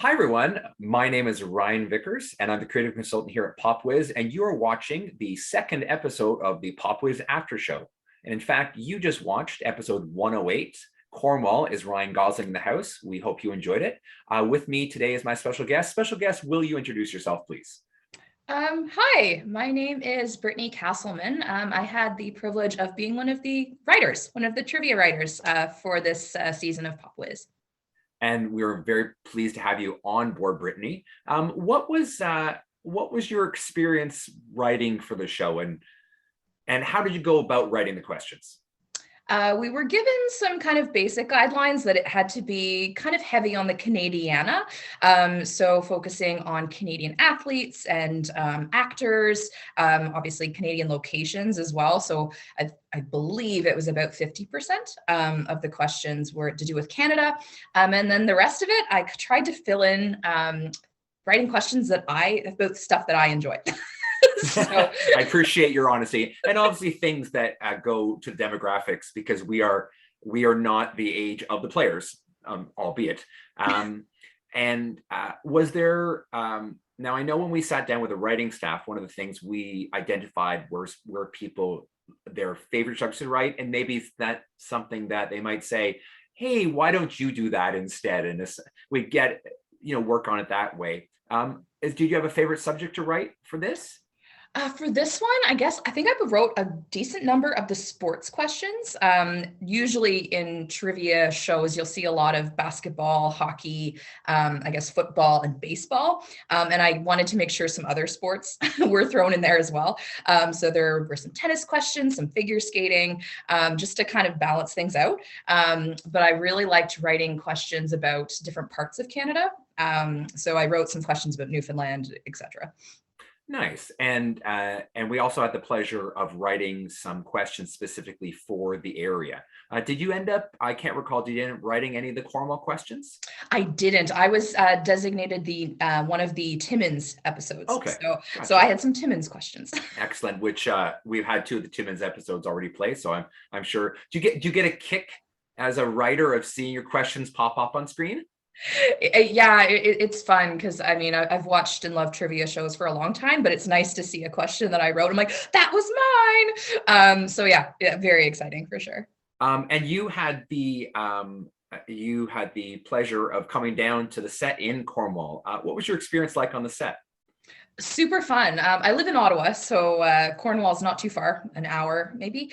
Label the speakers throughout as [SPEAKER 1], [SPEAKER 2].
[SPEAKER 1] Hi, everyone. My name is Ryan Vickers, and I'm the creative consultant here at Pop Whiz, and you are watching the second episode of the Pop Whiz After Show. And in fact, you just watched episode 108. Cornwall is Ryan Gosling in the house. We hope you enjoyed it. With me today is my special guest. Special guest, will you introduce yourself, please?
[SPEAKER 2] Hi, my name is Britney Castleman. I had the privilege of being one of the writers, one of the trivia writers for this season of Pop Whiz.
[SPEAKER 1] And we're very pleased to have you on board, Brittany. What was your experience writing for the show, and how did you go about writing the questions?
[SPEAKER 2] We were given some kind of basic guidelines that it had to be kind of heavy on the Canadiana. So focusing on Canadian athletes and actors, obviously Canadian locations as well. So I believe it was about 50% of the questions were to do with Canada. And then the rest of it, I tried to fill in writing questions about stuff that I enjoy.
[SPEAKER 1] So, I appreciate your honesty, and obviously things that go to demographics, because we are not the age of the players, albeit. And was there now, I know when we sat down with the writing staff, one of the things we identified were people, their favorite subjects to write, and maybe that's something that they might say, hey, why don't you do that instead? And this, we get work on it that way. Did you have a favorite subject to write for this?
[SPEAKER 2] For this one, I think I wrote a decent number of the sports questions. Usually in trivia shows, you'll see a lot of basketball, hockey, football and baseball. And I wanted to make sure some other sports were thrown in there as well. So there were some tennis questions, some figure skating, just to kind of balance things out. But I really liked writing questions about different parts of Canada. So I wrote some questions about Newfoundland, etc.
[SPEAKER 1] Nice. And we also had the pleasure of writing some questions specifically for the area. Did you end up, I can't recall, did you end up writing any of the Cornwall questions?
[SPEAKER 2] I didn't. I was designated the one of the Timmins episodes.
[SPEAKER 1] Okay.
[SPEAKER 2] So,
[SPEAKER 1] Gotcha.
[SPEAKER 2] so I had some Timmins questions.
[SPEAKER 1] Excellent. Which we've had two of the Timmins episodes already played. So I'm sure. Do you get a kick as a writer of seeing your questions pop up on screen?
[SPEAKER 2] Yeah, it's fun because I've watched and loved trivia shows for a long time, but it's nice to see a question that I wrote. I'm like, that was mine. So yeah, very exciting for sure.
[SPEAKER 1] And you had the pleasure of coming down to the set in Cornwall. What was your experience like on the set?
[SPEAKER 2] Super fun. I live in Ottawa, so Cornwall's not too far, an hour maybe.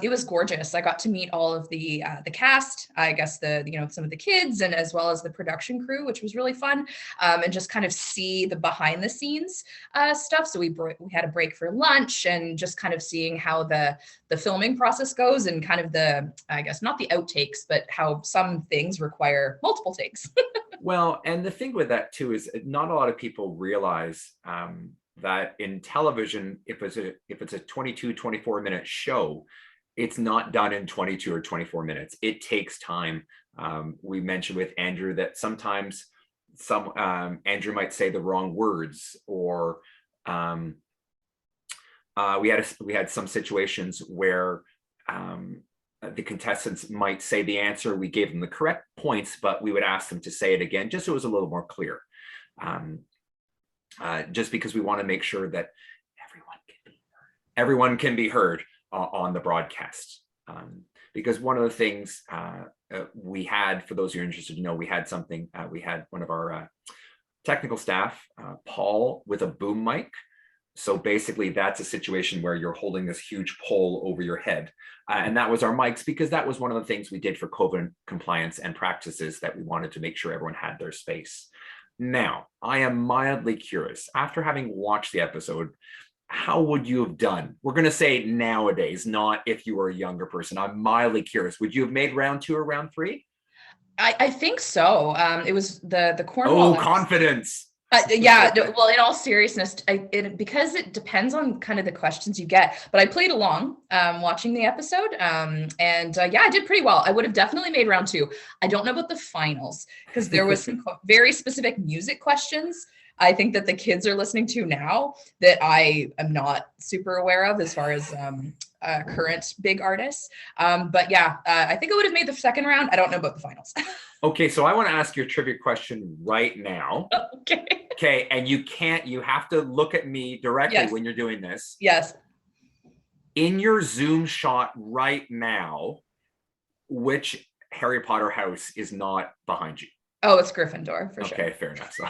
[SPEAKER 2] It was gorgeous. I got to meet all of the cast, I guess some of the kids, and as well as the production crew, which was really fun, and just kind of see the behind the scenes stuff. So we had a break for lunch and just kind of seeing how the filming process goes, and kind of I guess not the outtakes, but how some things require multiple takes.
[SPEAKER 1] Well, and the thing with that too is not a lot of people realize that in television, if it's a 22, 24-minute show, it's not done in 22 or 24 minutes. It takes time. We mentioned with Andrew that sometimes Andrew might say the wrong words, or we had some situations where the contestants might say the answer. We gave them the correct points, but we would ask them to say it again, just so it was a little more clear. Just because we want to make sure that everyone can be heard on the broadcast. Because one of the things we had, for those of you interested to know, we had one of our technical staff, Paul, with a boom mic. So basically that's a situation where you're holding this huge pole over your head. And that was our mics, because that was one of the things we did for COVID compliance and practices, that we wanted to make sure everyone had their space. Now, I am mildly curious, after having watched the episode, how would you have done? We're going to say nowadays, not if you were a younger person. I'm mildly curious. Would you have made round 2 or round 3?
[SPEAKER 2] I think so. It was the Cornwall.
[SPEAKER 1] Oh, confidence.
[SPEAKER 2] Yeah, well, in all seriousness, because it depends on kind of the questions you get, but I played along watching the episode, and I did pretty well. I would have definitely made round 2. I don't know about the finals, because there was some very specific music questions I think that the kids are listening to now that I am not super aware of, as far as current big artists. But yeah, I think I would have made the second round. I don't know about the finals.
[SPEAKER 1] Okay, so I want to ask you a trivia question right now.
[SPEAKER 2] Okay.
[SPEAKER 1] Okay, and you have to look at me directly
[SPEAKER 2] Yes.
[SPEAKER 1] when you're doing this.
[SPEAKER 2] Yes.
[SPEAKER 1] In your Zoom shot right now, which Harry Potter house is not behind you?
[SPEAKER 2] Oh, it's Gryffindor for sure.
[SPEAKER 1] Okay, fair enough. So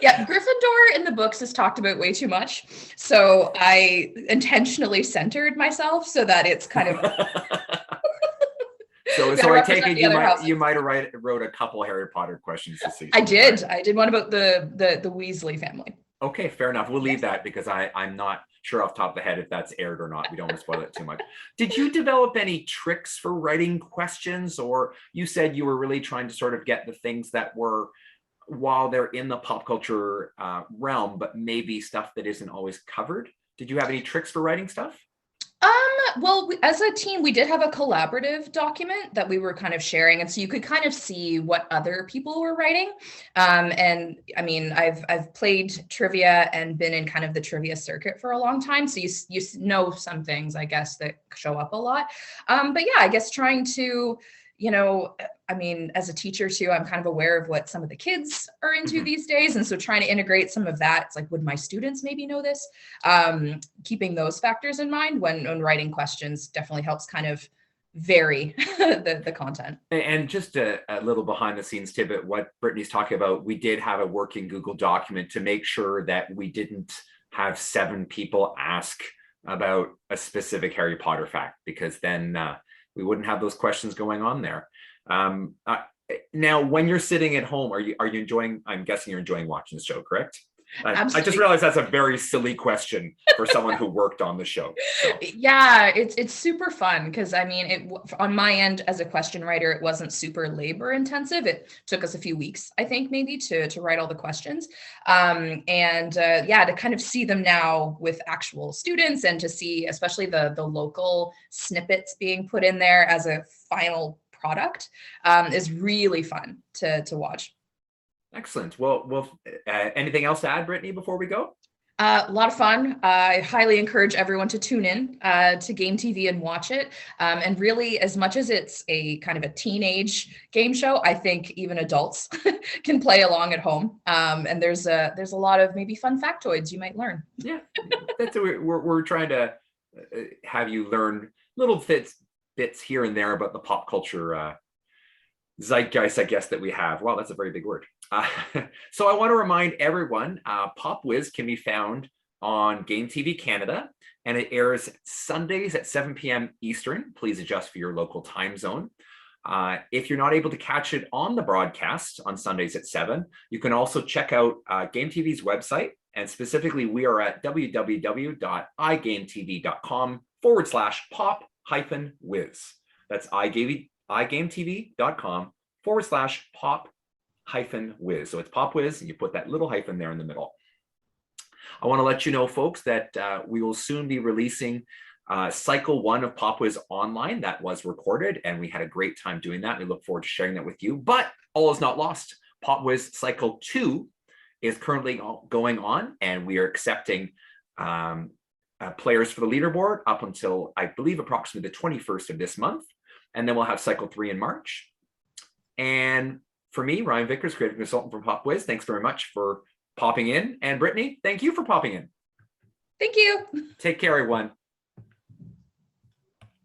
[SPEAKER 2] Yeah, Gryffindor in the books is talked about way too much. So I intentionally centered myself so that it's kind of
[SPEAKER 1] so
[SPEAKER 2] gotta
[SPEAKER 1] I take
[SPEAKER 2] represent
[SPEAKER 1] it
[SPEAKER 2] the other houses.
[SPEAKER 1] you might have wrote a couple Harry Potter questions this season.
[SPEAKER 2] I did. I did one about the Weasley family.
[SPEAKER 1] Okay, fair enough. We'll leave that because I'm not sure off the top of the head if that's aired or not. We don't want to spoil it too much. Did you develop any tricks for writing questions, or you said you were really trying to sort of get the things that were, while they're in the pop culture realm, but maybe stuff that isn't always covered? Did you have any tricks for writing stuff?
[SPEAKER 2] Well, as a team, we did have a collaborative document that we were kind of sharing, and so you could kind of see what other people were writing. And I mean, I've played trivia and been in kind of the trivia circuit for a long time, so you know some things, I guess, that show up a lot. But yeah, I guess trying to, I mean, as a teacher too, I'm kind of aware of what some of the kids are into these days. And so trying to integrate some of that, it's like, would my students maybe know this? Keeping those factors in mind when writing questions definitely helps kind of vary the content.
[SPEAKER 1] And just a little behind the scenes tidbit, what Brittany's talking about, we did have a working Google document to make sure that we didn't have 7 people ask about a specific Harry Potter fact, because then we wouldn't have those questions going on there. Now, when you're sitting at home, are you enjoying? I'm guessing you're enjoying watching the show, correct? I just realized that's a very silly question for someone who worked on the show. So.
[SPEAKER 2] Yeah, it's super fun because I mean, on my end as a question writer, it wasn't super labor intensive. It took us a few weeks, I think, maybe to write all the questions, yeah, to kind of see them now with actual students and to see, especially the local snippets being put in there as a final product, is really fun to watch.
[SPEAKER 1] Excellent. Well, anything else to add, Brittany, before we go?
[SPEAKER 2] A lot of fun. I highly encourage everyone to tune in to Game TV and watch it. And really, as much as it's a kind of a teenage game show, I think even adults can play along at home. And there's a lot of maybe fun factoids you might learn.
[SPEAKER 1] Yeah, that's we're trying to have you learn little bits here and there about the pop culture zeitgeist, I guess, that we have. Wow, that's a very big word. So I want to remind everyone, Pop Whiz can be found on Game TV Canada, and it airs Sundays at 7 p.m. Eastern. Please adjust for your local time zone. If you're not able to catch it on the broadcast on Sundays at 7, you can also check out Game TV's website. And specifically, we are at www.igametv.com/pop-whiz. That's igametv.com/pop-whiz. So it's Pop Whiz, and you put that little hyphen there in the middle. I want to let you know, folks, that we will soon be releasing cycle 1 of Pop Whiz Online. That was recorded, and we had a great time doing that. We look forward to sharing that with you. But all is not lost. Pop Whiz cycle 2 is currently going on, and we are accepting players for the leaderboard up until, I believe, approximately the 21st of this month. And then we'll have cycle 3 in March. And for me, Ryan Vickers, creative consultant from Pop Whiz, thanks very much for popping in. And Brittany, thank you for popping in.
[SPEAKER 2] Thank you.
[SPEAKER 1] Take care, everyone.